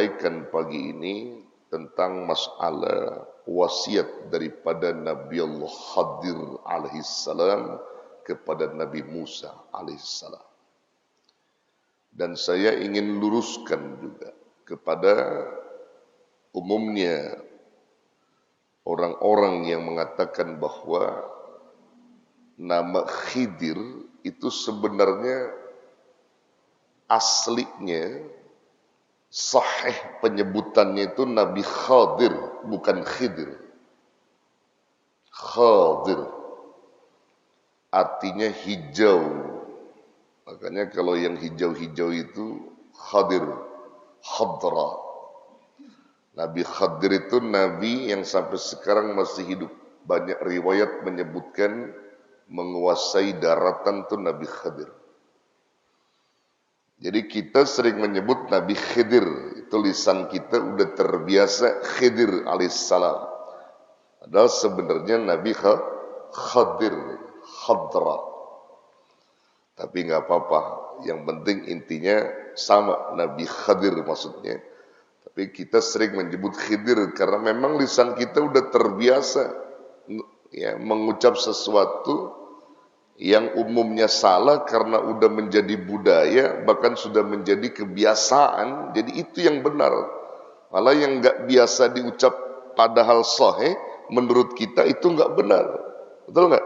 sampaikan pagi ini tentang masalah wasiat daripada Nabi Allah Khadir alaihissalam kepada Nabi Musa alaihissalam. Dan saya ingin luruskan juga kepada umumnya orang-orang yang mengatakan bahwa nama Khidir itu sebenarnya aslinya sahih penyebutannya itu Nabi Khadir, bukan Khidir. Khadir artinya hijau. Makanya kalau yang hijau-hijau itu Khadir, Khadra. Nabi Khadir itu nabi yang sampai sekarang masih hidup. Banyak riwayat menyebutkan menguasai daratan itu Nabi Khadir. Jadi kita sering menyebut Nabi Khidir, itu lisan kita udah terbiasa Khidir alaihissalam. Padahal sebenarnya Nabi Khadir, Khadra. Tapi nggak apa-apa, yang penting intinya sama, Nabi Khadir maksudnya. Tapi kita sering menyebut Khidir karena memang lisan kita udah terbiasa ya mengucap sesuatu yang umumnya salah karena udah menjadi budaya, bahkan sudah menjadi kebiasaan. Jadi itu yang benar. Malah yang nggak biasa diucap padahal sahih, menurut kita itu nggak benar. Betul nggak?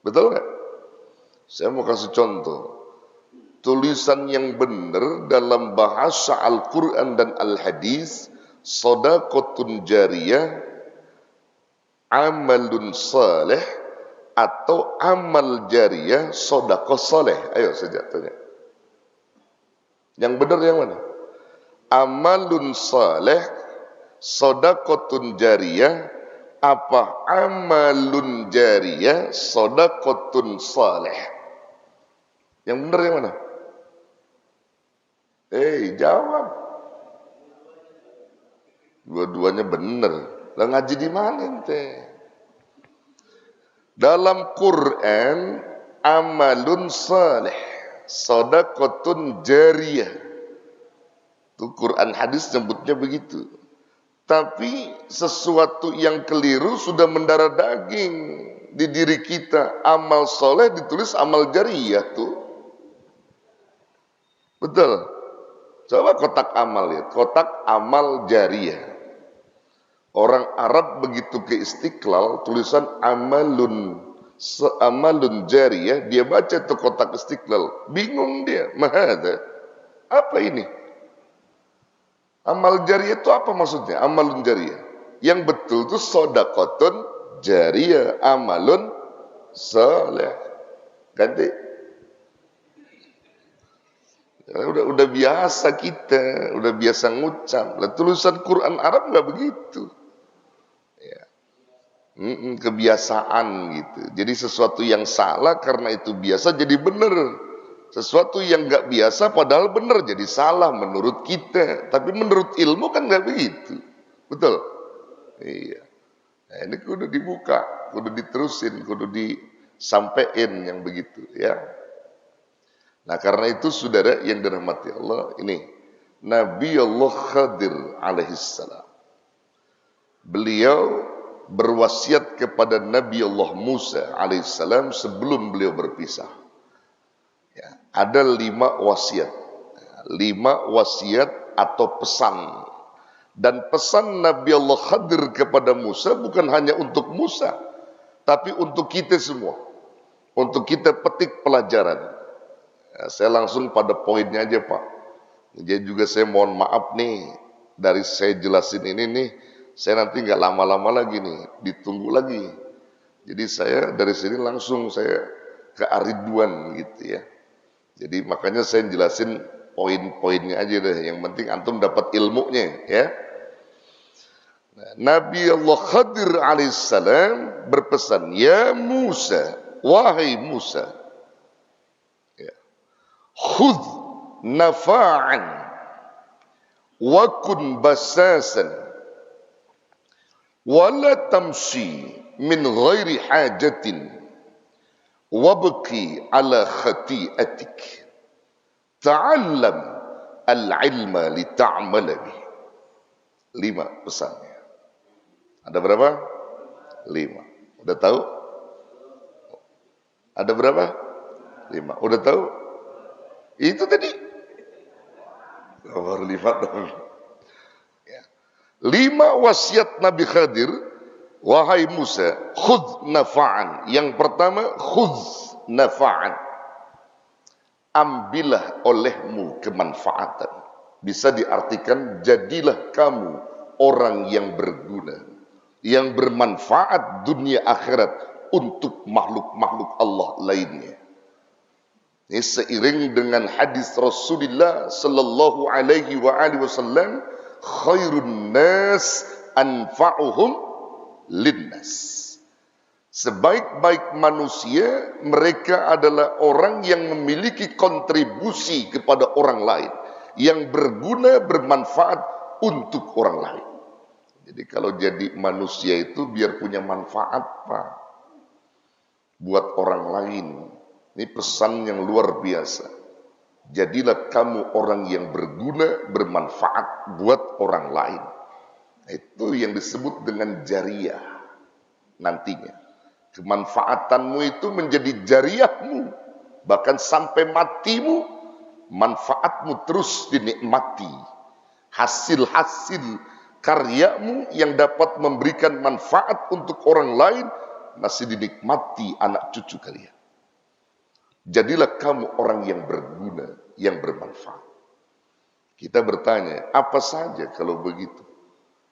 Betul nggak? Saya mau kasih contoh. Tulisan yang benar dalam bahasa Al-Quran dan Al-Hadis, shadaqatun jariyah, amalun salih, atau amal jariyah sedekah saleh. Ayo saja tanya. Yang benar yang mana? Amalun saleh, sedekahun jariyah, apa amalun jariyah, sedekahun saleh? Yang benar yang mana? Jawab. Dua-duanya benar. Lah ngaji di mana ente? Dalam Quran, amalun salih, shadaqatun jariyah. Itu Quran hadis nyebutnya begitu. Tapi sesuatu yang keliru sudah mendarah daging di diri kita. Amal soleh ditulis amal jariyah tuh. Betul. Coba kotak amal ya, kotak amal jariyah. Orang Arab begitu ke Istiqlal, tulisan amalun jariyah, dia baca itu kotak Istiqlal. Bingung dia, mahada. Apa ini? Amal jariyah itu apa maksudnya? Amalun jariyah. Yang betul itu shadaqatun jariyah, amalun saleh. Ganti. Ya, udah biasa kita, udah biasa ngucap. Lah tulisan Quran Arab nggak begitu. Kebiasaan gitu. Jadi sesuatu yang salah karena itu biasa jadi benar. Sesuatu yang nggak biasa padahal benar jadi salah menurut kita. Tapi menurut ilmu kan nggak begitu. Betul? Iya. Nah, ini kudu dibuka, kudu diterusin, kudu disampaikan yang begitu ya. Nah karena itu saudara yang dirahmati Allah, ini Nabi Allah Khadir alaihissalam. Beliau berwasiat kepada Nabi Allah Musa alaihissalam sebelum beliau berpisah. Ya, ada 5 wasiat. 5 wasiat atau pesan. Dan pesan Nabi Allah Khadir kepada Musa bukan hanya untuk Musa, tapi untuk kita semua. Untuk kita petik pelajaran. Ya, saya langsung pada poinnya aja Pak. Jadi juga saya mohon maaf nih, dari saya jelasin ini nih, saya nanti nggak lama-lama lagi nih, ditunggu lagi. Jadi saya dari sini langsung saya ke Ariduan gitu ya. Jadi makanya saya jelasin poin-poinnya aja deh. Yang penting antum dapat ilmunya ya. Nah, Nabi Allah Khadir alaihissalam berpesan, ya Musa, wahai Musa, ya, khudh nafa'an wa kun basasan wala tamshi min ghairi hajatin wabki ala khati'atik ta'allam al-ilma lita'amala bih. 5 pesannya. Ada berapa? 5. Udah tahu? Ada berapa? 5. Udah tahu? Itu tadi. Baru 5 dong. 5 wasiat Nabi Khadir. Wahai Musa, khudh nafa'an. Yang pertama, khudh nafa'an. Ambillah olehmu kemanfaatan. Bisa diartikan, jadilah kamu orang yang berguna, yang bermanfaat dunia akhirat untuk makhluk-makhluk Allah lainnya. Ini seiring dengan hadis Rasulullah sallallahu alaihi wasallam, khairun nas anfa'uhum linnas. Sebaik-baik manusia, mereka adalah orang yang memiliki kontribusi kepada orang lain, yang berguna, bermanfaat untuk orang lain. Jadi kalau jadi manusia itu biar punya manfaat, Pak, buat orang lain. Ini pesan yang luar biasa. Jadilah kamu orang yang berguna, bermanfaat buat orang lain. Itu yang disebut dengan jariyah nantinya. Kemanfaatanmu itu menjadi jariyahmu. Bahkan sampai matimu, manfaatmu terus dinikmati. Hasil-hasil karyamu yang dapat memberikan manfaat untuk orang lain masih dinikmati anak cucu kalian. Jadilah kamu orang yang berguna, yang bermanfaat. Kita bertanya, apa saja kalau begitu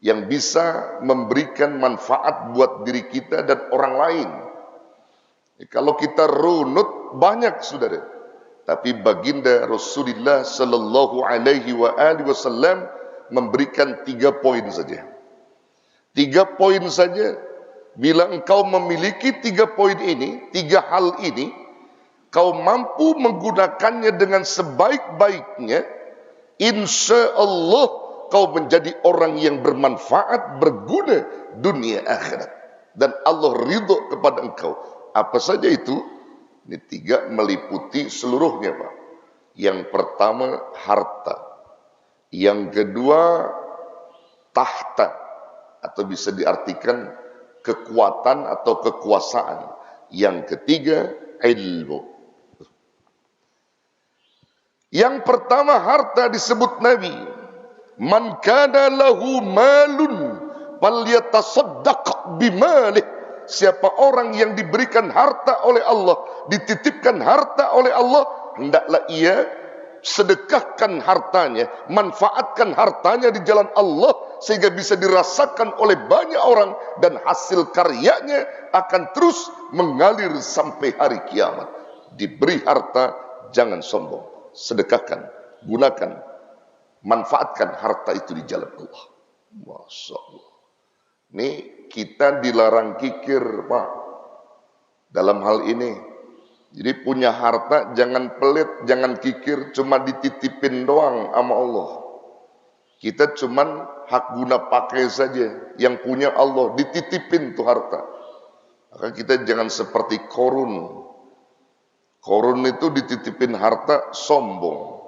yang bisa memberikan manfaat buat diri kita dan orang lain? Kalau kita runut, banyak saudara. Tapi baginda Rasulullah sallallahu alaihi wasallam memberikan 3 poin saja. 3 poin saja. Bila engkau memiliki 3 poin ini, 3 hal ini, kau mampu menggunakannya dengan sebaik-baiknya, insya Allah kau menjadi orang yang bermanfaat, berguna dunia akhirat. Dan Allah ridho kepada engkau. Apa saja itu? Ini 3 meliputi seluruhnya, Pak. Yang pertama, harta. Yang kedua, tahta. Atau bisa diartikan kekuatan atau kekuasaan. Yang ketiga, ilmu. Yang pertama, harta disebut Nabi. Man kana lahu malun falyatasaddaq bimalih. Siapa orang yang diberikan harta oleh Allah, dititipkan harta oleh Allah, hendaklah ia sedekahkan hartanya, manfaatkan hartanya di jalan Allah sehingga bisa dirasakan oleh banyak orang dan hasil karyanya akan terus mengalir sampai hari kiamat. Diberi harta, jangan sombong. Sedekahkan, gunakan, manfaatkan harta itu di jalan Allah. Masya Allah. Ini kita dilarang kikir, Pak, dalam hal ini. Jadi punya harta jangan pelit, jangan kikir, cuma dititipin doang sama Allah. Kita cuman hak guna pakai saja. Yang punya Allah, dititipin tuh harta. Maka kita jangan seperti Korun. Korun itu dititipin harta, sombong.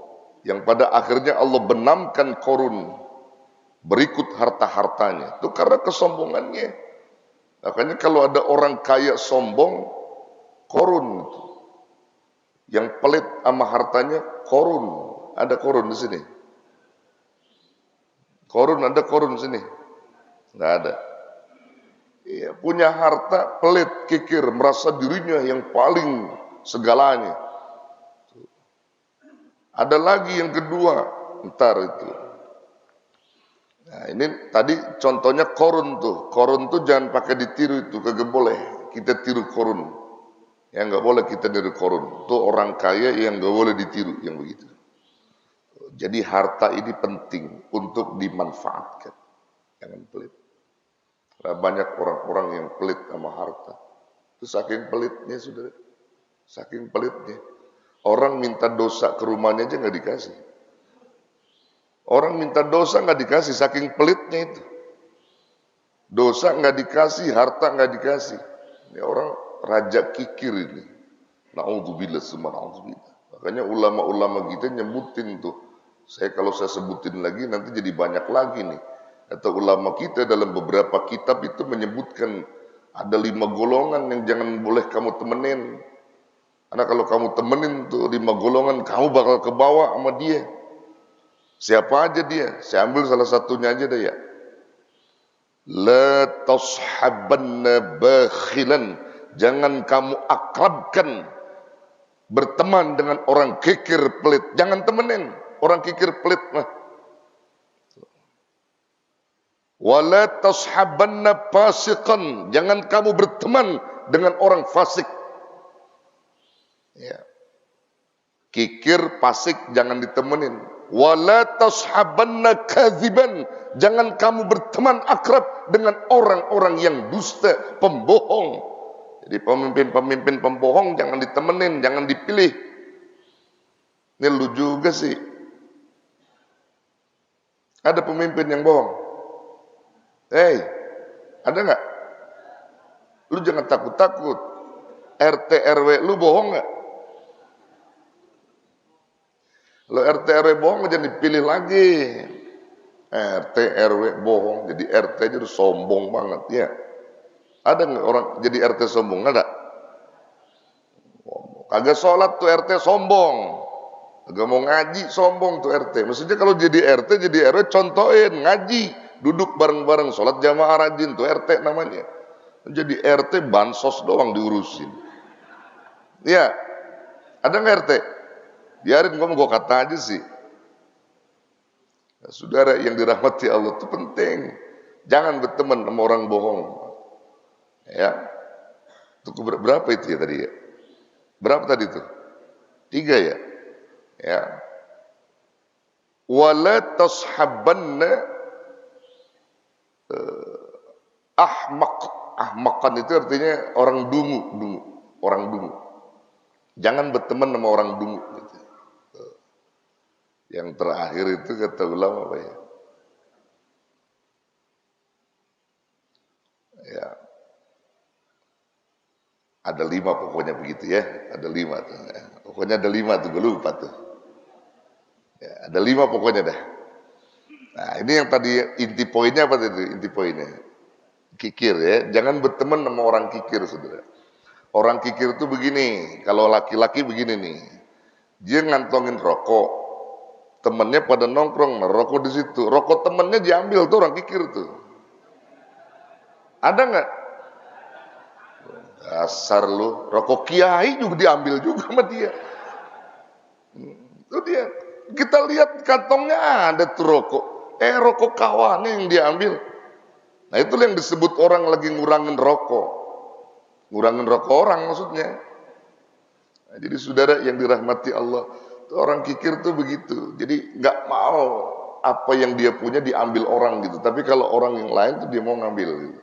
Yang pada akhirnya Allah benamkan Korun berikut harta-hartanya. Itu karena kesombongannya. Makanya kalau ada orang kaya sombong, Korun itu. Yang pelit sama hartanya, Korun. Ada Korun di sini? Korun, ada Korun di sini? Nggak ada. Ya, punya harta, pelit, kikir, merasa dirinya yang paling segalanya. Ada lagi yang kedua, ntar itu. Nah, ini tadi contohnya Korun tuh. Korun tuh jangan pakai ditiru itu, kagak boleh. Kita tiru Korun. Yang nggak boleh kita tiru Korun. Itu orang kaya yang nggak boleh ditiru yang begitu. Jadi harta ini penting untuk dimanfaatkan. Jangan pelit. Karena banyak orang-orang yang pelit sama harta. Itu saking pelitnya, saudara. Saking pelitnya. Orang minta dosa ke rumahnya aja nggak dikasih. Orang minta dosa nggak dikasih, saking pelitnya itu. Dosa nggak dikasih, harta nggak dikasih. Ini orang raja kikir ini. Na'udzubillah summa na'udzubillah. Makanya ulama-ulama kita nyebutin tuh Kalau saya sebutin lagi nanti jadi banyak lagi nih. Atau ulama kita dalam beberapa kitab itu menyebutkan ada 5 golongan yang jangan boleh kamu temenin. Karena kalau kamu temenin tuh 5 golongan, kamu bakal ke bawah sama dia. Siapa aja dia? Saya ambil salah satunya aja deh ya. La tashabanna bakhilan. Jangan kamu akrabkan, berteman dengan orang kikir pelit. Jangan temenin orang kikir pelit mah. Wala tashabanna fasiqan. Jangan kamu berteman dengan orang fasik. Ya. Kikir, fasik jangan ditemenin. Wala tashabanna kadziban. Jangan kamu berteman akrab dengan orang-orang yang dusta, pembohong. Jadi pemimpin-pemimpin pembohong jangan ditemenin, jangan dipilih. Ini lu juga sih. Ada pemimpin yang bohong. Hei, ada nggak? Lu jangan takut-takut. RT RW lu bohong nggak? Kalau RT RW bohong jangan dipilih lagi. RT RW bohong, jadi RT aja udah sombong banget ya. Ada nggak orang jadi RT sombong? Nggak ada. Kagak sholat tuh RT sombong. Kagak mau ngaji sombong tuh RT. Maksudnya kalau jadi RT jadi RW contohin ngaji, duduk bareng-bareng sholat jamaah rajin tuh RT namanya. Jadi RT bansos doang diurusin. Ya, ada nggak RT? Biarin kamu gua kata aja sih. Saudara yang dirahmati Allah itu penting. Jangan berteman sama orang bohong. Ya. Itu berapa itu ya tadi ya? Berapa tadi itu? 3 ya? Ya. Wala tashabanna ahmaq. Ahmaqan itu artinya orang dungu, orang dungu. Jangan berteman sama orang dungu gitu. Yang terakhir itu kata ulama apa ya? Ya. Ada 5 pokoknya begitu ya. Ada 5 tuh. Ya. Pokoknya ada 5 tuh, gue lupa tuh. Ya, ada 5 pokoknya dah. Nah ini yang tadi inti poinnya apa tadi? Inti poinnya. Kikir ya. Jangan berteman sama orang kikir saudara. Orang kikir itu begini. Kalau laki-laki begini nih. Dia ngantongin rokok. Temennya pada nongkrong, merokok di situ. Rokok temennya diambil tuh orang kikir tuh. Ada nggak? Dasar lu, rokok kiai juga diambil juga sama dia. Itu dia. Kita lihat kantongnya ada tuh rokok. Rokok kawannya yang diambil. Nah itu yang disebut orang lagi ngurangin rokok. Ngurangin rokok orang maksudnya. Nah, jadi saudara yang dirahmati Allah. Orang kikir tuh begitu, jadi nggak mau apa yang dia punya diambil orang gitu. Tapi kalau orang yang lain tuh dia mau ngambil. Gitu.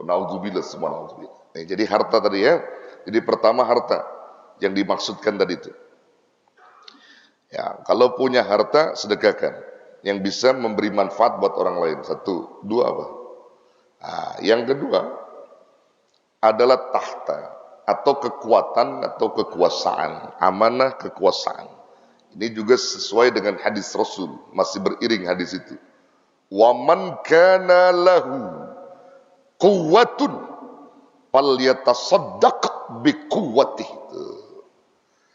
Naudzubillah semua naudzubillah. Nah, jadi harta tadi ya. Jadi pertama harta yang dimaksudkan tadi itu. Ya, kalau punya harta sedekahkan, yang bisa memberi manfaat buat orang lain. 1, 2 apa? Nah, yang kedua adalah tahta atau kekuatan atau kekuasaan, amanah kekuasaan. Ini juga sesuai dengan hadis Rasul, masih beriring hadis itu. Wa man kana lahu quwwatun falyatasaddaq bi quwwatihi.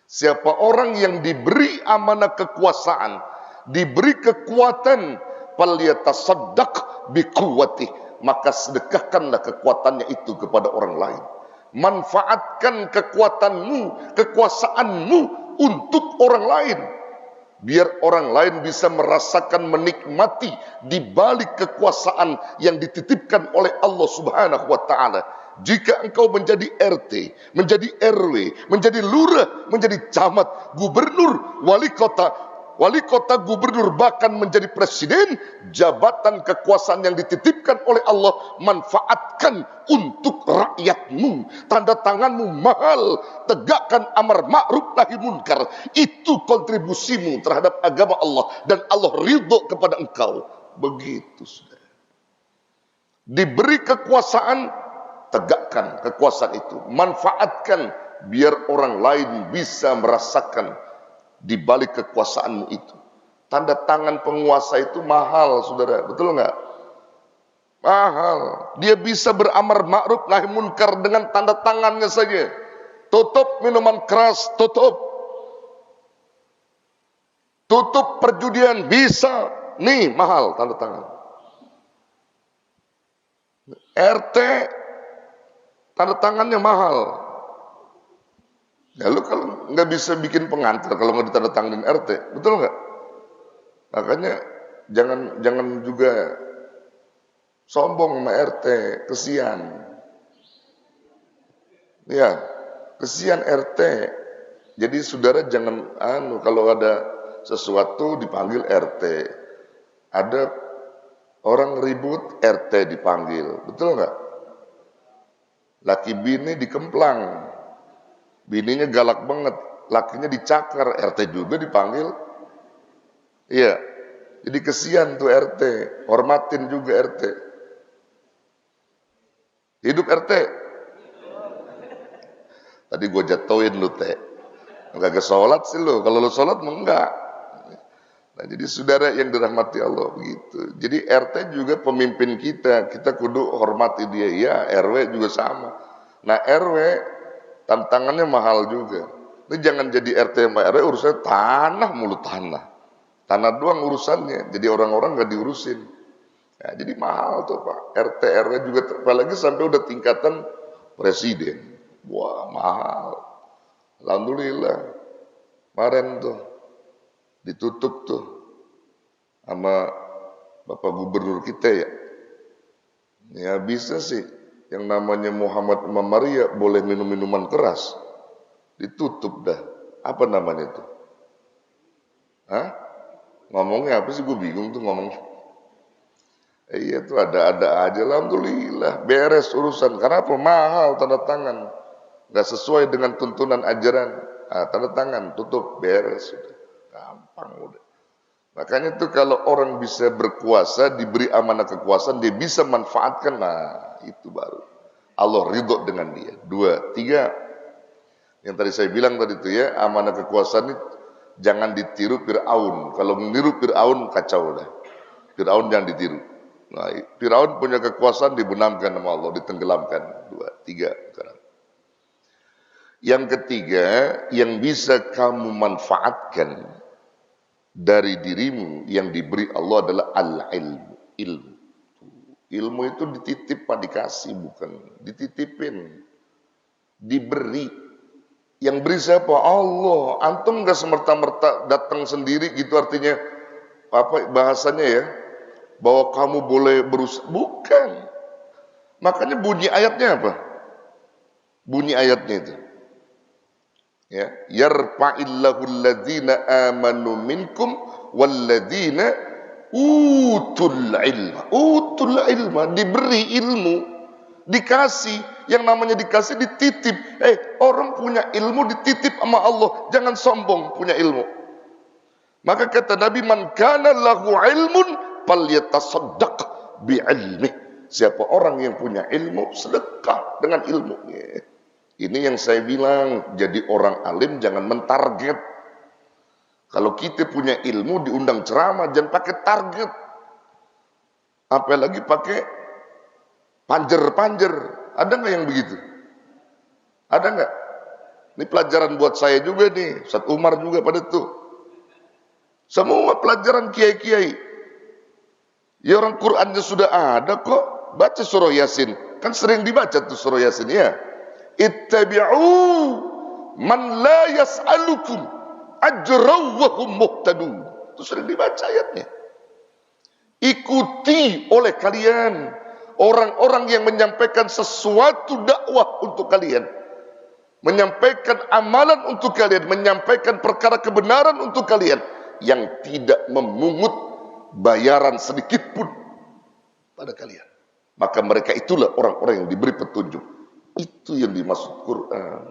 Siapa orang yang diberi amanah kekuasaan, diberi kekuatan, falyatasaddaq bi quwwatihi, maka sedekahkanlah kekuatannya itu kepada orang lain. Manfaatkan kekuatanmu, kekuasaanmu untuk orang lain, biar orang lain bisa merasakan menikmati di balik kekuasaan yang dititipkan oleh Allah Subhanahu wa taala. Jika engkau menjadi RT, menjadi RW, menjadi lurah, menjadi camat, gubernur, wali kota, gubernur, bahkan menjadi presiden, jabatan kekuasaan yang dititipkan oleh Allah, manfaatkan untuk rakyatmu. Tanda tanganmu mahal, tegakkan amar ma'ruf nahi munkar. Itu kontribusimu terhadap agama Allah, dan Allah ridho kepada engkau. Begitu saudara. Diberi kekuasaan, tegakkan kekuasaan itu, manfaatkan biar orang lain bisa merasakan di balik kekuasaanmu itu. Tanda tangan penguasa itu mahal, saudara. Betul nggak? Mahal. Dia bisa beramar ma'ruf nahi munkar dengan tanda tangannya saja. Tutup minuman keras, tutup. Tutup perjudian, bisa. Nih, mahal tanda tangan. RT, tanda tangannya mahal. Ya lu kalau nggak bisa bikin pengantar kalau nggak ditandatanganin RT, betul nggak? Makanya jangan juga sombong sama RT, kesian. Ya, kesian RT. Jadi saudara jangan kalau ada sesuatu dipanggil RT. Ada orang ribut RT dipanggil, betul nggak? Laki bini dikemplang, bininya galak banget, lakinya dicakar, RT juga dipanggil. Iya, jadi kesian tuh RT, hormatin juga RT. Hidup RT. Tadi gue jatuhin lu teh, nggak sholat sih lu. Kalau lu sholat enggak. Nah, jadi saudara yang dirahmati Allah begitu. Jadi RT juga pemimpin kita kudu hormati dia. Ya, RW juga sama. Nah, RW tantangannya mahal juga. Ini jangan jadi RT sama RW urusannya tanah mulu tanah. Tanah doang urusannya. Jadi orang-orang nggak diurusin. Ya, jadi mahal tuh Pak. RT RW juga apalagi sampai udah tingkatan presiden. Wah, mahal. Alhamdulillah. Kemarin tuh ditutup tuh sama Bapak Gubernur kita ya. Ya bisa sih. Yang namanya Muhammad Imam Maria boleh minum minuman keras. Ditutup dah. Apa namanya itu? Hah? Ngomongnya apa sih? Gue bingung tuh ngomong. Iya tuh ada aja. Alhamdulillah. Beres urusan. Karena apa? Mahal tanda tangan. Gak sesuai dengan tuntunan ajaran. Tanda tangan. Tutup. Beres. Sudah. Gampang udah. Makanya tuh kalau orang bisa berkuasa, diberi amanah kekuasaan, dia bisa manfaatkan, nah itu baru Allah ridho dengan dia. 2, 3, yang tadi saya bilang tadi itu ya, amanah kekuasaan ini jangan ditiru Fir'aun. Kalau meniru Fir'aun kacau dah. Fir'aun jangan ditiru. Nah, Fir'aun punya kekuasaan dibenamkan sama Allah, ditenggelamkan. 2, 3 sekarang. Yang ketiga, yang bisa kamu manfaatkan dari dirimu yang diberi Allah adalah al-ilmu. Ilmu itu dititip Pak, dikasih, bukan dititipin, diberi. Yang beri siapa? Allah. Antum gak semerta-merta datang sendiri gitu, artinya apa bahasanya ya, bahwa kamu boleh berusaha, bukan. Makanya bunyi ayatnya apa? Bunyi ayatnya itu ya, yarfa'illahu alladzina amanu minkum walladzina utul ilma, diberi ilmu, dikasih. Yang namanya dikasih dititip. Orang punya ilmu dititip sama Allah, jangan sombong punya ilmu. Maka kata Nabi, man kana lahu ilmun falyatasaddaq bi ilmi. Siapa orang yang punya ilmu, sedekah dengan ilmunya. Ini yang saya bilang, jadi orang alim jangan mentarget. Kalau kita punya ilmu diundang ceramah, jangan pakai target. Apalagi pakai panjer-panjer. Ada nggak yang begitu? Ada nggak? Ini pelajaran buat saya juga nih, Ustaz Umar juga pada tuh. Semua pelajaran kiai-kiai. Ya orang Qur'annya sudah ada kok. Baca surah Yasin. Kan sering dibaca tuh surah Yasin ya. Ittabi'u man la yas'alukum ajran wa hum muhtadun. Itu sering dibaca ayatnya. Ikuti oleh kalian orang-orang yang menyampaikan sesuatu dakwah untuk kalian, menyampaikan amalan untuk kalian, menyampaikan perkara kebenaran untuk kalian, yang tidak memungut bayaran sedikit pun pada kalian. Maka mereka itulah orang-orang yang diberi petunjuk. Itu yang dimaksud Quran.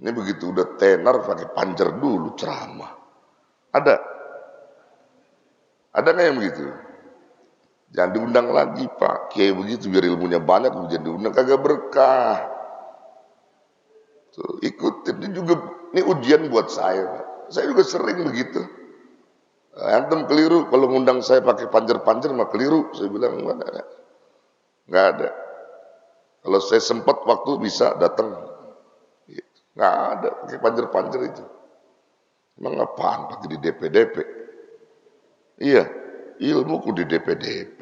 Ini begitu udah tenar pakai panjer dulu ceramah. Ada nggak yang begitu? Jangan diundang lagi Pak. Kiai begitu biar ilmunya banyak, jadi diundang kagak berkah. Tuh, ikutin. Ini ujian buat saya Pak. Saya juga sering begitu. Antum keliru kalau ngundang saya pakai panjer-panjer mah keliru. Saya bilang nggak ada. Kalau saya sempat waktu bisa datang. Nggak ada pakai panjer-panjer itu. Emang apaan pakai di DP-DP? Iya, ilmuku di DP-DP.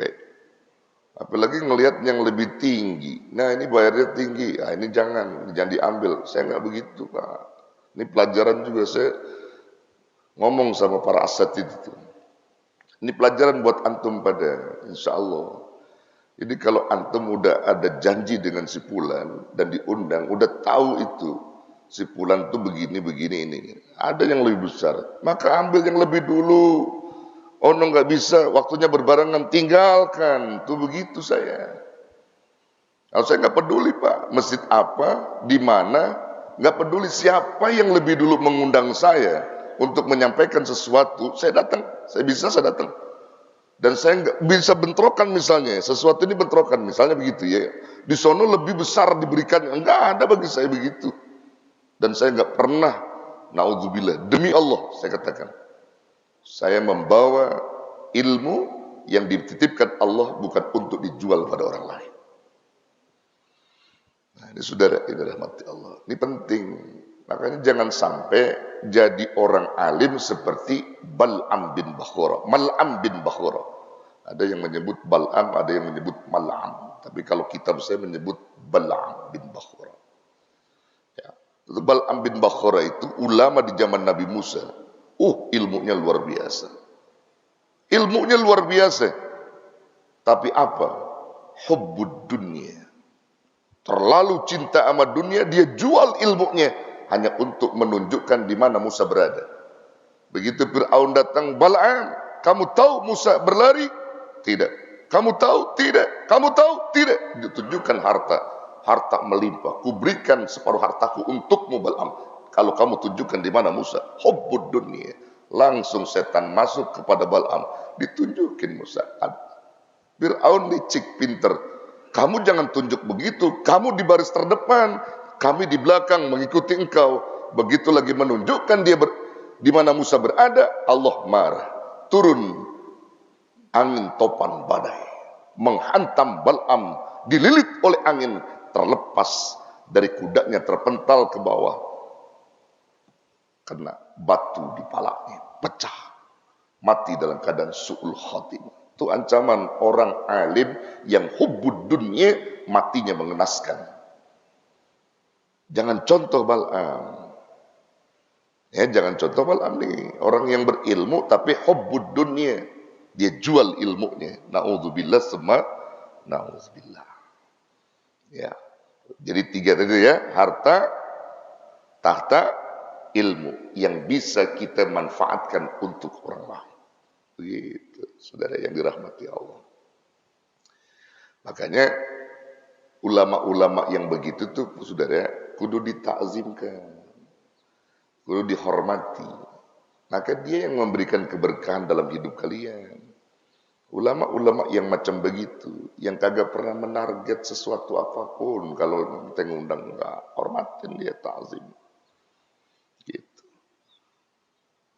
Apalagi ngelihat yang lebih tinggi. Nah ini bayarnya tinggi. Nah, ini jangan diambil. Saya nggak begitu Pak. Ini pelajaran juga saya ngomong sama para asatid itu. Ini pelajaran buat antum pada insya Allah. Jadi kalau antum udah ada janji dengan si Fulan dan diundang, udah tahu itu si Fulan tuh begini ini. Ada yang lebih besar, maka ambil yang lebih dulu. Oh no nggak bisa, waktunya berbarengan, tinggalkan. Tuh begitu saya. Kalau saya nggak peduli Pak, masjid apa, di mana, nggak peduli siapa yang lebih dulu mengundang saya untuk menyampaikan sesuatu, saya datang, saya datang. Dan saya nggak bisa bentrokan misalnya, sesuatu ini bentrokan misalnya begitu ya. Di sono lebih besar diberikan, enggak ada bagi saya begitu. Dan saya nggak pernah, naudzubillah, demi Allah saya katakan, saya membawa ilmu yang dititipkan Allah bukan untuk dijual pada orang lain. Nah, ini saudara, ini rahmati Allah. Ini penting. Makanya jangan sampai jadi orang alim seperti Bal'am bin Bakhura. Mal'am bin Bakhura. Ada yang menyebut Bal'am, ada yang menyebut Mal'am. Tapi kalau kitab saya menyebut Bal'am bin Bakhura. Ya. Bal'am bin Bakhura itu ulama di zaman Nabi Musa. Ilmunya luar biasa. Ilmunya luar biasa. Tapi apa? Hubbud dunia. Terlalu cinta sama dunia, dia jual ilmunya hanya untuk menunjukkan di mana Musa berada. Begitu Fir'aun datang, Bal'am, kamu tahu Musa berlari? Tidak. Kamu tahu? Tidak. Kamu tahu? Tidak. Ditunjukkan harta melimpah. Kuberikan separuh hartaku untukmu Bal'am. Kalau kamu tunjukkan di mana Musa. Hubbud dunia. Langsung setan masuk kepada Bal'am. Ditunjukin Musa. Fir'aun licik, pinter. Kamu jangan tunjuk begitu. Kamu di baris terdepan. Kami di belakang mengikuti engkau. Begitu lagi menunjukkan dia di mana Musa berada, Allah marah. Turun angin topan badai, menghantam Bal'am, dililit oleh angin, terlepas dari kudanya, terpental ke bawah, kena batu di palanya, pecah, mati dalam keadaan su'ul khatimah. Itu ancaman orang alim yang hubbud dunya, matinya mengenaskan. Jangan contoh Bal'am. Ya, jangan contoh Bal'am nih. Orang yang berilmu tapi hubbud dunya. Dia jual ilmunya. Na'udzubillah semua. Na'udzubillah. Ya. Jadi 3 tadi ya. Harta, tahta, ilmu. Yang bisa kita manfaatkan untuk orang lain. Begitu. Saudara yang dirahmati Allah. Makanya ulama-ulama yang begitu tuh saudara kudu ditakzimkan, kudu dihormati. Maka dia yang memberikan keberkahan dalam hidup kalian. Ulama-ulama yang macam begitu, yang kagak pernah menarget sesuatu apapun, kalau kita ngundang enggak, hormatin dia, takzim. Gitu.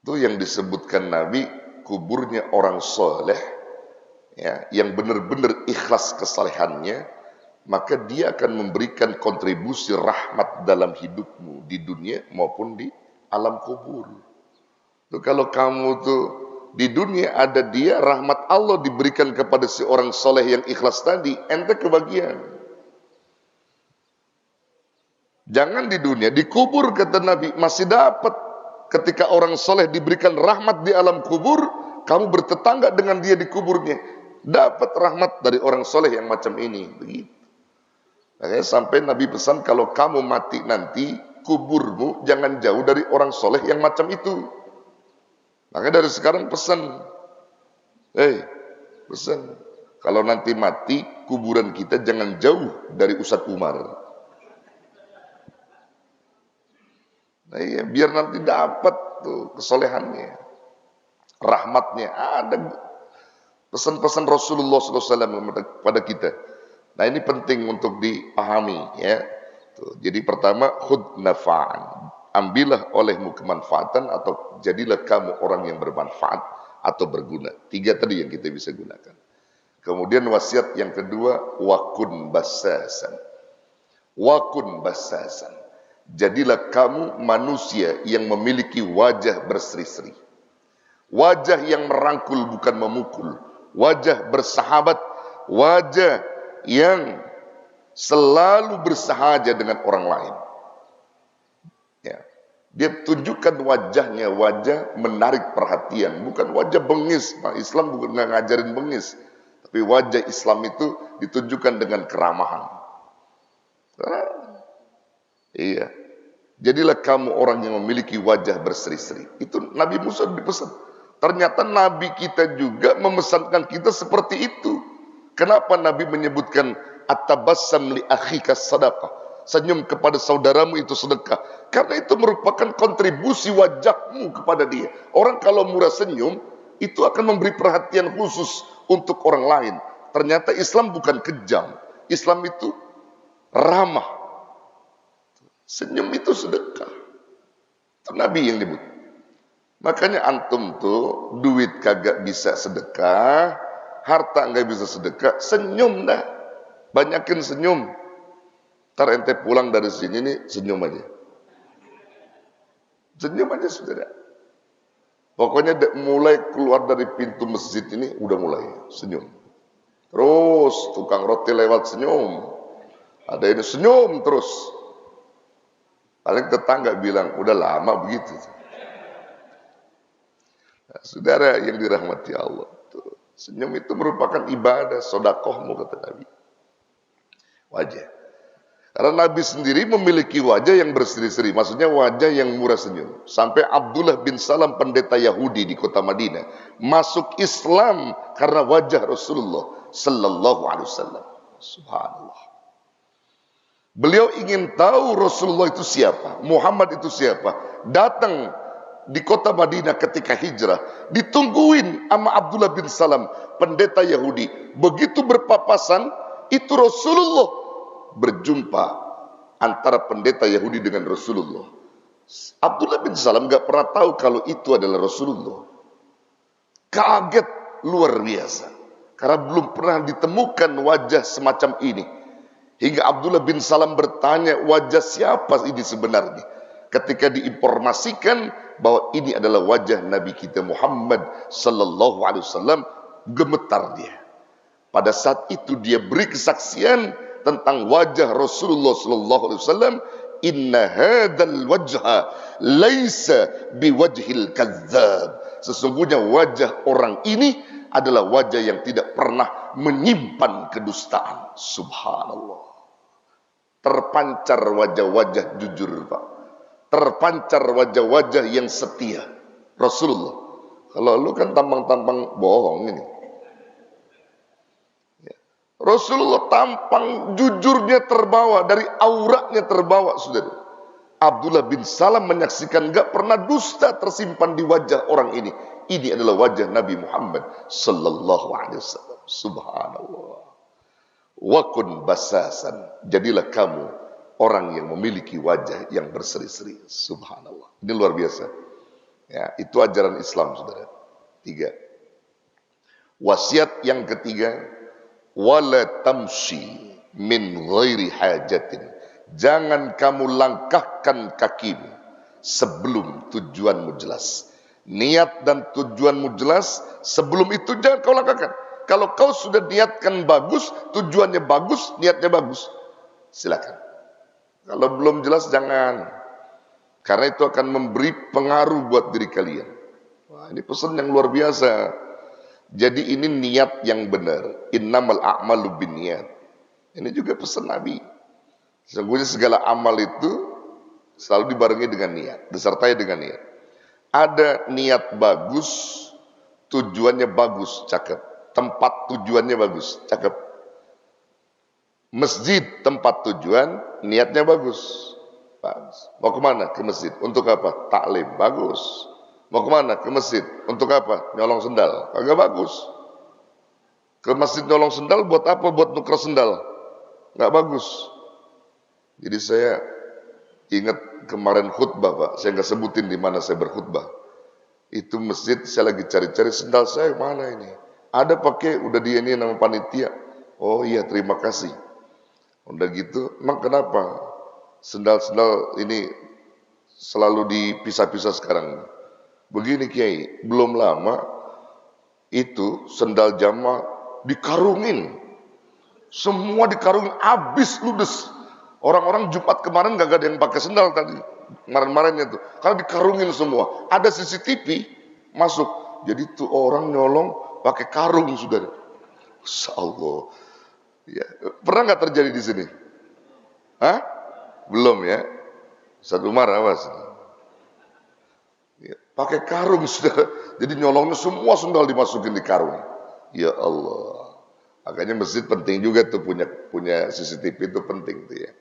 Itu yang disebutkan Nabi, kuburnya orang soleh, ya, yang benar-benar ikhlas kesalehannya, maka dia akan memberikan kontribusi rahmat dalam hidupmu di dunia maupun di alam kubur. Tuh, kalau kamu tuh di dunia ada dia, rahmat Allah diberikan kepada si orang soleh yang ikhlas tadi, ente kebagian. Jangan di dunia, di kubur kata Nabi masih dapat. Ketika orang soleh diberikan rahmat di alam kubur, kamu bertetangga dengan dia di kuburnya, dapat rahmat dari orang soleh yang macam ini. Begitu. Makanya sampai Nabi pesan, kalau kamu mati nanti, kuburmu jangan jauh dari orang soleh yang macam itu. Makanya dari sekarang pesan, pesan, kalau nanti mati, kuburan kita jangan jauh dari Ustadz Umar. Nah iya, biar nanti dapat tuh kesolehannya, rahmatnya. Ada pesan-pesan Rasulullah SAW pada kita. Nah ini penting untuk dipahami ya. Tuh, jadi pertama, khud nafa'an. Ambillah olehmu kemanfaatan atau jadilah kamu orang yang bermanfaat atau berguna. 3 tadi yang kita bisa gunakan. Kemudian wasiat yang kedua, wakun basasan. Wakun basasan. Jadilah kamu manusia yang memiliki wajah berseri-seri. Wajah yang merangkul bukan memukul. Wajah bersahabat. Wajah yang selalu bersahaja dengan orang lain. Ya. Dia tunjukkan wajahnya, wajah menarik perhatian. Bukan wajah bengis. Islam bukan ngajarin bengis. Tapi wajah Islam itu ditunjukkan dengan keramahan. Iya. Jadilah kamu orang yang memiliki wajah berseri-seri. Itu Nabi Musa dipesan. Ternyata Nabi kita juga memesankan kita seperti itu. Kenapa Nabi menyebutkan at-tabassam li akhika sadaqah? Senyum kepada saudaramu itu sedekah. Karena itu merupakan kontribusi wajahmu kepada dia. Orang kalau murah senyum, itu akan memberi perhatian khusus untuk orang lain. Ternyata Islam bukan kejam. Islam itu ramah. Senyum itu sedekah. Itu Nabi yang nyebut. Makanya antum tuh duit kagak bisa sedekah, harta nggak bisa sedekah, senyum dah. Banyakin senyum. Ntar ente pulang dari sini nih senyum aja. Senyum aja saudara. Pokoknya mulai keluar dari pintu masjid ini udah mulai senyum. Terus tukang roti lewat senyum. Ada ini senyum terus. Paling tetangga bilang, udah lama begitu. Nah, saudara yang dirahmati Allah. Senyum itu merupakan ibadah, sodakohmu kata Nabi. Wajah. Karena Nabi sendiri memiliki wajah yang berseri-seri. Maksudnya wajah yang murah senyum. Sampai Abdullah bin Salam pendeta Yahudi di kota Madinah. Masuk Islam karena wajah Rasulullah Sallallahu Alaihi Wasallam. Subhanallah. Beliau ingin tahu Rasulullah itu siapa, Muhammad itu siapa. Datang di kota Madinah ketika hijrah, ditungguin sama Abdullah bin Salam, pendeta Yahudi. Begitu berpapasan, itu Rasulullah berjumpa antara pendeta Yahudi dengan Rasulullah. Abdullah bin Salam gak pernah tahu kalau itu adalah Rasulullah. Kaget luar biasa, karena belum pernah ditemukan wajah semacam ini. Hingga Abdullah bin Salam bertanya, wajah siapa ini sebenarnya? Ketika diinformasikan bahwa ini adalah wajah Nabi kita Muhammad Sallallahu Alaihi Wasallam, gemetar dia. Pada saat itu dia beri kesaksian tentang wajah Rasulullah Sallallahu Alaihi Wasallam. Inna hadal wajha laisa biwajhil kadzab. Sesungguhnya wajah orang ini adalah wajah yang tidak pernah menyimpan kedustaan. Subhanallah. Terpancar wajah-wajah jujur, Pak. Terpancar wajah-wajah yang setia. Rasulullah. Kalau lu kan tampang-tampang bohong ini. Rasulullah tampang jujurnya terbawa, dari auratnya terbawa, saudara. Abdullah bin Salam menyaksikan gak pernah dusta tersimpan di wajah orang ini. Ini adalah wajah Nabi Muhammad Sallallahu Alaihi Wasallam. Subhanallah. Wakun basasan. Jadilah kamu orang yang memiliki wajah yang berseri-seri. Subhanallah. Ini luar biasa. Ya, itu ajaran Islam, saudara. 3. Wasiat yang ketiga, wala tamshi min ghairi hajatin. Jangan kamu langkahkan kakimu sebelum tujuanmu jelas. Niat dan tujuanmu jelas, sebelum itu jangan kau langkahkan. Kalau kau sudah niatkan bagus, tujuannya bagus, niatnya bagus, silakan. Kalau belum jelas jangan. Karena itu akan memberi pengaruh buat diri kalian. Wah, ini pesan yang luar biasa. Jadi ini niat yang benar. Innamal a'malu binniyat. Ini juga pesan Nabi. Sesungguhnya segala amal itu selalu dibarengi dengan niat, disertai dengan niat. Ada niat bagus, tujuannya bagus, cakep. Tempat tujuannya bagus, cakep. Masjid tempat tujuan, niatnya bagus. Bagus. Mau kemana? Ke masjid. Untuk apa? Taklim, bagus. Mau kemana? Ke masjid. Untuk apa? Nyolong sendal. Agak bagus. Ke masjid nyolong sendal buat apa? Buat nuker sendal. Nggak bagus. Jadi saya ingat kemarin khutbah, Pak. Saya nggak sebutin di mana saya berkhutbah. Itu masjid, saya lagi cari-cari sendal saya mana ini. Ada pakai, udah dia ini nama panitia. Oh iya, terima kasih. Udah gitu, emang kenapa sendal-sendal ini selalu dipisah-pisah sekarang? Begini Kiai, belum lama itu sendal jamaah dikarungin. Semua dikarungin, habis ludes. Orang-orang Jumat kemarin gak ada yang pakai sendal tadi. Kemarin-kemarinnya tuh. Karena dikarungin semua. Ada CCTV masuk. Jadi tuh orang nyolong pakai karung, saudara. Masya Allah. Ya. Pernah nggak terjadi di sini? Hah? Belum ya? Ustaz Umar awas. Ya. Pakai karung, saudara. Jadi nyolongnya semua sendal dimasukin di karung. Ya Allah. Makanya masjid penting juga tuh punya CCTV itu penting tuh ya.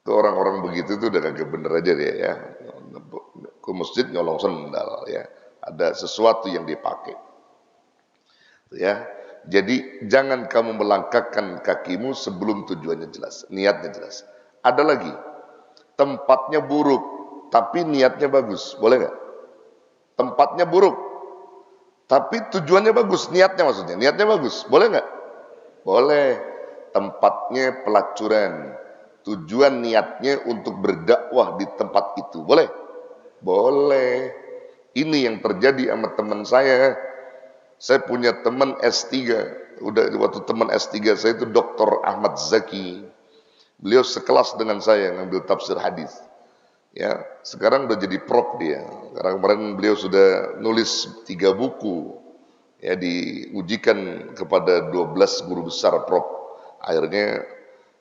Itu orang-orang begitu tuh udah kagak bener aja dia ya. Ke masjid nyolong sendal ya. Ada sesuatu yang dipakai. Ya. Jadi jangan kamu melangkahkan kakimu sebelum tujuannya jelas, niatnya jelas. Ada lagi, tempatnya buruk tapi niatnya bagus, boleh nggak? Tempatnya buruk tapi tujuannya bagus, niatnya maksudnya, niatnya bagus, boleh nggak? Boleh. Tempatnya pelacuran, tujuan niatnya untuk berdakwah di tempat itu, boleh? Boleh. Ini yang terjadi sama teman saya. Saya punya teman S3. Waktu teman S3 saya itu Dr. Ahmad Zaki. Beliau sekelas dengan saya ngambil tafsir hadis. Ya, sekarang udah jadi prof dia. Karena kemarin beliau sudah nulis 3 buku. Ya, diujikan kepada 12 guru besar prof. Akhirnya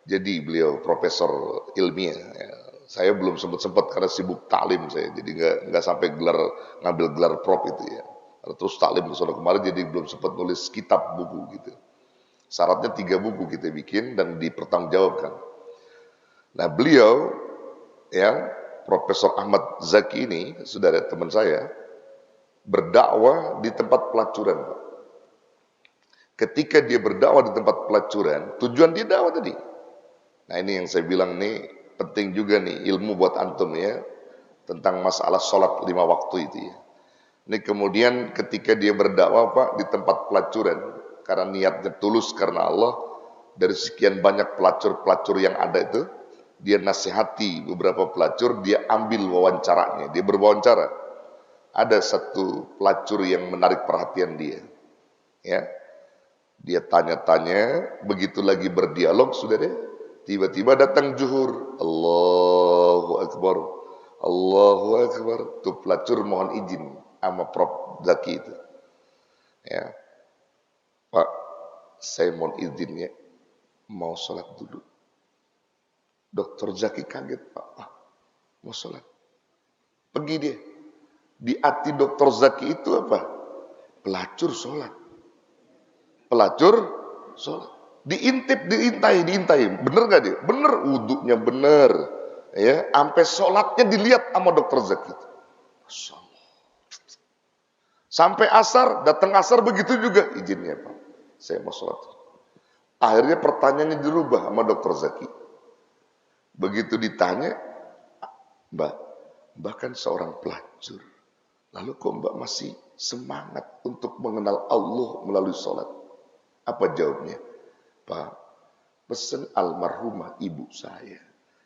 jadi beliau profesor ilmiah. Ya. Saya belum sempat karena sibuk taklim saya, jadi nggak sampai ngambil gelar prof itu ya. Terus taklim ke sana kemarin, jadi belum sempat nulis kitab buku gitu. Syaratnya 3 buku kita bikin dan dipertanggungjawabkan. Nah beliau, ya Profesor Ahmad Zaki ini, saudara teman saya, berdakwah di tempat pelacuran, Pak. Ketika dia berdakwah di tempat pelacuran, tujuan dia dakwah tadi. Nah ini yang saya bilang nih, penting juga nih ilmu buat antum ya, tentang masalah sholat 5 waktu itu ya. Ini kemudian ketika dia berdakwah Pak di tempat pelacuran, karena niatnya tulus karena Allah, dari sekian banyak pelacur-pelacur yang ada itu, dia nasihati beberapa pelacur, dia ambil wawancaranya, dia berwawancara. Ada satu pelacur yang menarik perhatian dia, ya. Dia tanya-tanya, begitu lagi berdialog, saudara, tiba-tiba datang zuhur, Allahu Akbar, Allahu Akbar. Tuh pelacur mohon izin sama Prof Zaki itu, ya Pak, saya mohon izin ya, mau sholat dulu. Dokter Zaki kaget, Pak, mau sholat. Pergi dia. Di hati Dokter Zaki itu apa? Pelacur sholat. Pelacur sholat. Diintip, diintai. Bener gak dia? Bener, wudhunya bener. Ya, sampai sholatnya dilihat sama Dokter Zaki. Masya Allah. Sampai asar, datang asar begitu juga. Izinnya Pak, saya mau sholat. Akhirnya pertanyaannya dirubah sama Dokter Zaki. Begitu ditanya, Mbak kan seorang pelacur. Lalu kok Mbak masih semangat untuk mengenal Allah melalui sholat? Apa jawabnya? Pak, pesan almarhumah ibu saya.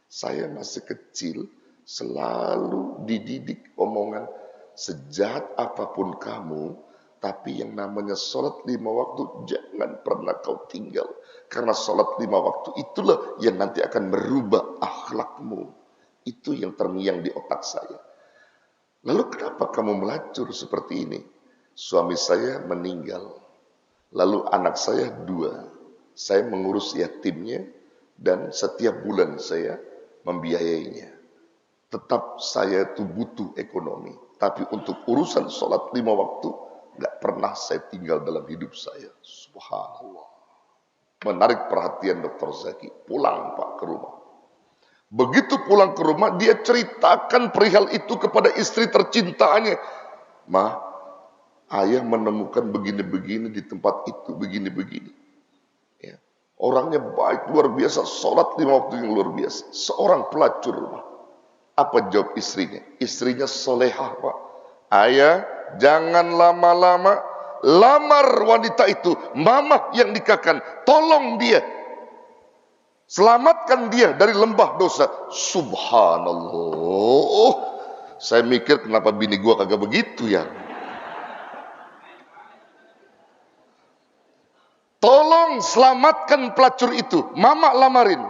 Saya masih kecil, selalu dididik omongan, sejahat apapun kamu, tapi yang namanya sholat 5 waktu jangan pernah kau tinggal. Karena sholat 5 waktu itulah yang nanti akan merubah akhlakmu. Itu yang terngiang di otak saya. Lalu kenapa kamu melacur seperti ini? Suami saya meninggal. Lalu anak saya 2. Saya mengurus yatimnya dan setiap bulan saya membiayainya. Tetap saya itu butuh ekonomi. Tapi untuk urusan sholat 5 waktu, gak pernah saya tinggal dalam hidup saya. Subhanallah. Menarik perhatian Dr. Zaki. Pulang Pak ke rumah. Begitu pulang ke rumah, dia ceritakan perihal itu kepada istri tercintanya. Ma, ayah menemukan begini-begini di tempat itu, begini-begini. Ya. Orangnya baik, luar biasa, sholat 5 waktu yang luar biasa. Seorang pelacur, Ma. Apa jawab istrinya? Istrinya solehah, Pak. Ayah, jangan lama-lama lamar wanita itu. Mama yang nikahkan, tolong dia, selamatkan dia dari lembah dosa. Subhanallah. Saya mikir kenapa bini gua kagak begitu ya. Tolong selamatkan pelacur itu. Mama lamarin.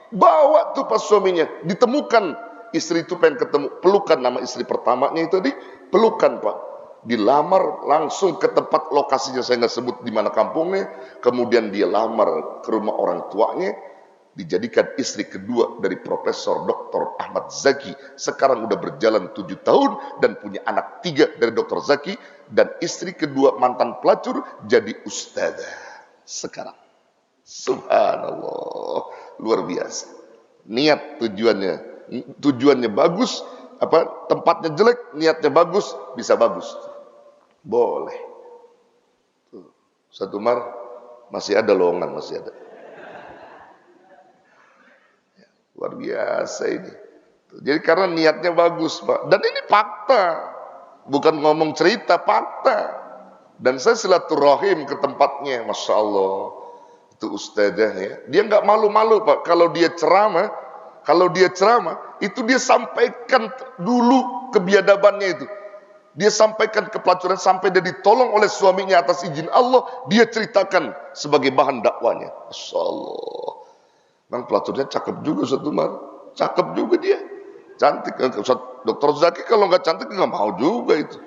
Bawa tuh pas suaminya. Ditemukan. Istri itu pengen ketemu. Pelukan nama istri pertamanya itu tadi. Pelukan pak. Dilamar langsung ke tempat lokasinya. Saya nggak sebut di mana kampungnya. Kemudian dia lamar ke rumah orang tuanya. Dijadikan istri kedua dari Profesor Dr. Ahmad Zaki. Sekarang udah berjalan 7 tahun dan punya anak 3 dari Dr. Zaki. Dan istri kedua mantan pelacur jadi ustadzah sekarang. Subhanallah, luar biasa. Niat tujuannya bagus, tempatnya jelek, niatnya bagus, bisa bagus. Boleh. Satu Mar masih ada lowongan, masih ada. Luar biasa ini. Jadi karena niatnya bagus, Pak. Dan ini fakta. Bukan ngomong cerita, fakta. Dan saya silaturahim ke tempatnya, Masya Allah. Itu ustadzahnya. Dia nggak malu-malu, Pak. Kalau dia ceramah, itu dia sampaikan dulu kebiadabannya itu. Dia sampaikan ke pelacuran sampai dia ditolong oleh suaminya atas izin Allah. Dia ceritakan sebagai bahan dakwanya. Masya Allah. Memang pelacurnya cakep juga Ustaz Umar. Cakep juga dia. Cantik. Dr. Zaki kalau nggak cantik nggak mau juga itu.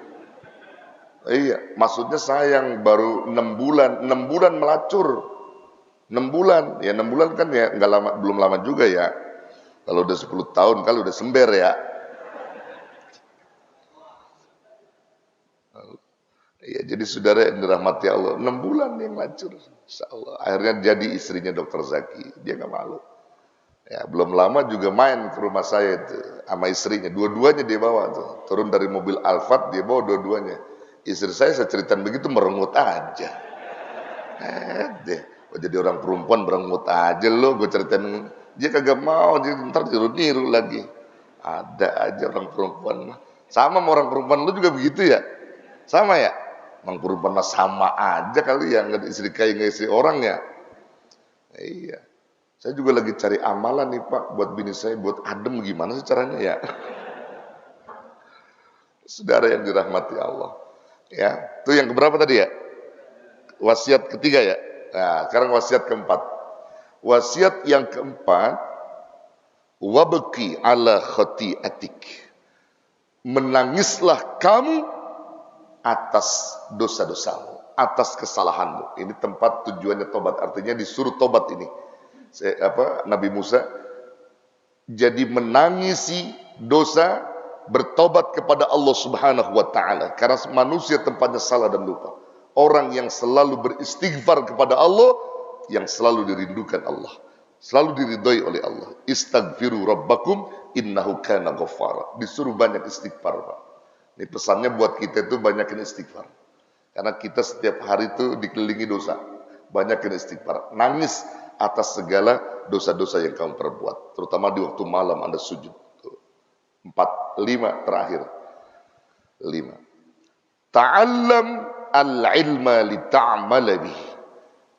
Iya, maksudnya sayang baru 6 bulan. 6 bulan melacur. 6 bulan. Ya 6 bulan kan ya nggak lama, belum lama juga ya. Kalau udah 10 tahun kalau udah sember ya. Iya, jadi saudara yang dirahmati Allah, 6 bulan dia melacur. Insyaallah. Akhirnya jadi istrinya Dr. Zaki. Dia nggak malu. Ya, belum lama juga main ke rumah saya itu sama istrinya. Dua-duanya dia bawa tuh. Turun dari mobil Alphard dia bawa dua-duanya. Istri saya ceritain begitu merengut aja. Deh, jadi orang perempuan merengut aja lo. Gue ceritain dia kagak mau, dia ntar niru lagi. Ada aja orang perempuan. Sama orang perempuan lu juga begitu ya? Sama ya? Orang perempuan sama aja kali ya, nggak istri kaya nggak istri orang ya. Iya. Saya juga lagi cari amalan nih Pak buat bini saya, buat adem gimana sih caranya ya. Saudara yang dirahmati Allah. Ya, itu yang keberapa tadi ya? Wasiat ketiga ya. Nah, sekarang wasiat keempat. Wasiat yang keempat, wabki ala khati'atik. Menangislah kamu atas dosa-dosamu, atas kesalahanmu. Ini tempat tujuannya tobat, artinya disuruh tobat ini. Nabi Musa jadi menangisi dosa, bertobat kepada Allah Subhanahu wa taala karena manusia tempatnya salah dan lupa. Orang yang selalu beristighfar kepada Allah, yang selalu dirindukan Allah, selalu diridhoi oleh Allah. Istaghfiru rabbakum innahu kana ghaffara. Disuruh banyak istighfar, Pak. Ini pesannya buat kita itu banyakin istighfar. Karena kita setiap hari itu dikelilingi dosa. Banyakin istighfar. Nangis atas segala dosa-dosa yang kamu perbuat. Terutama di waktu malam Anda sujud. 5 terakhir. 5. Ta'allam al-ilma lita'amala bih.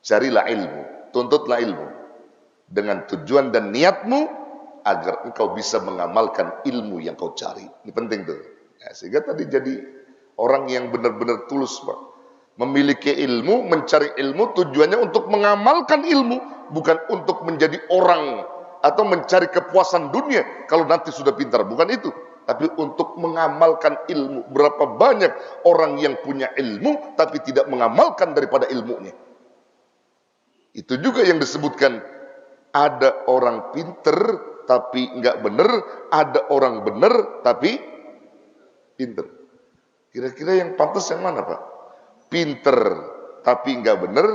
Carilah ilmu. Tuntutlah ilmu. Dengan tujuan dan niatmu agar engkau bisa mengamalkan ilmu yang kau cari. Ini penting tuh. Ya, sehingga tadi jadi orang yang benar-benar tulus, Pak. Memiliki ilmu, mencari ilmu tujuannya untuk mengamalkan ilmu. Bukan untuk menjadi orang atau mencari kepuasan dunia kalau nanti sudah pintar, bukan itu. Tapi untuk mengamalkan ilmu. Berapa banyak orang yang punya ilmu tapi tidak mengamalkan daripada ilmunya. Itu juga yang disebutkan, ada orang pinter tapi nggak bener, ada orang bener tapi pinter. Kira-kira yang pantas yang mana, Pak? Pinter tapi nggak bener,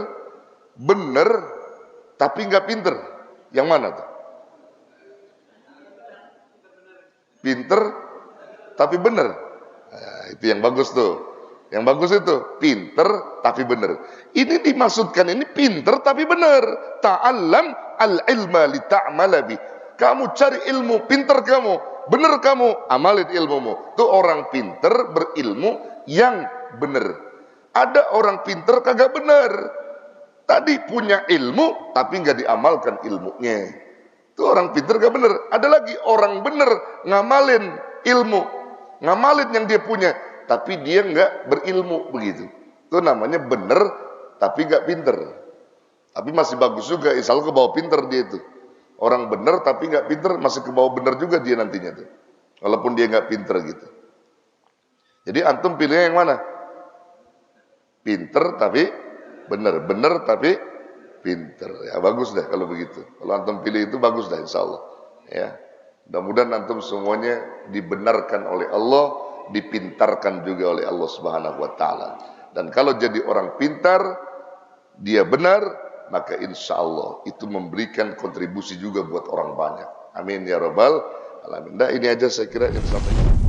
bener tapi nggak pinter. Yang mana tuh? Pinter tapi bener. Nah, itu yang bagus tuh. Yang bagus itu pinter tapi bener. Ini dimaksudkan ini pinter tapi bener. Ta'allam al-ilma li ta'mala bi. Kamu cari ilmu, pinter kamu, bener kamu, amalin ilmumu. Itu orang pinter berilmu yang bener. Ada orang pinter kagak bener. Tadi punya ilmu tapi nggak diamalkan ilmunya. Itu orang pinter gak bener. Ada lagi orang bener ngamalin ilmu, ngamalin yang dia punya, tapi dia nggak berilmu begitu. Itu namanya bener tapi nggak pinter. Tapi masih bagus juga, insya Allah ke bawah pinter dia itu. Orang bener tapi nggak pinter masih ke bawah bener juga dia nantinya tuh. Walaupun dia nggak pinter gitu. Jadi antum pilihnya yang mana? Pinter tapi bener, bener tapi pinter. Ya bagus deh kalau begitu. Kalau antum pilih itu bagus dah insya Allah. Ya. Mudah-mudahan antum semuanya dibenarkan oleh Allah, dipintarkan juga oleh Allah Subhanahu wa taala. Dan kalau jadi orang pintar, dia benar, maka insya Allah itu memberikan kontribusi juga buat orang banyak. Amin ya rabbal alamin. Nah, ini aja saya kira yang disampaikan.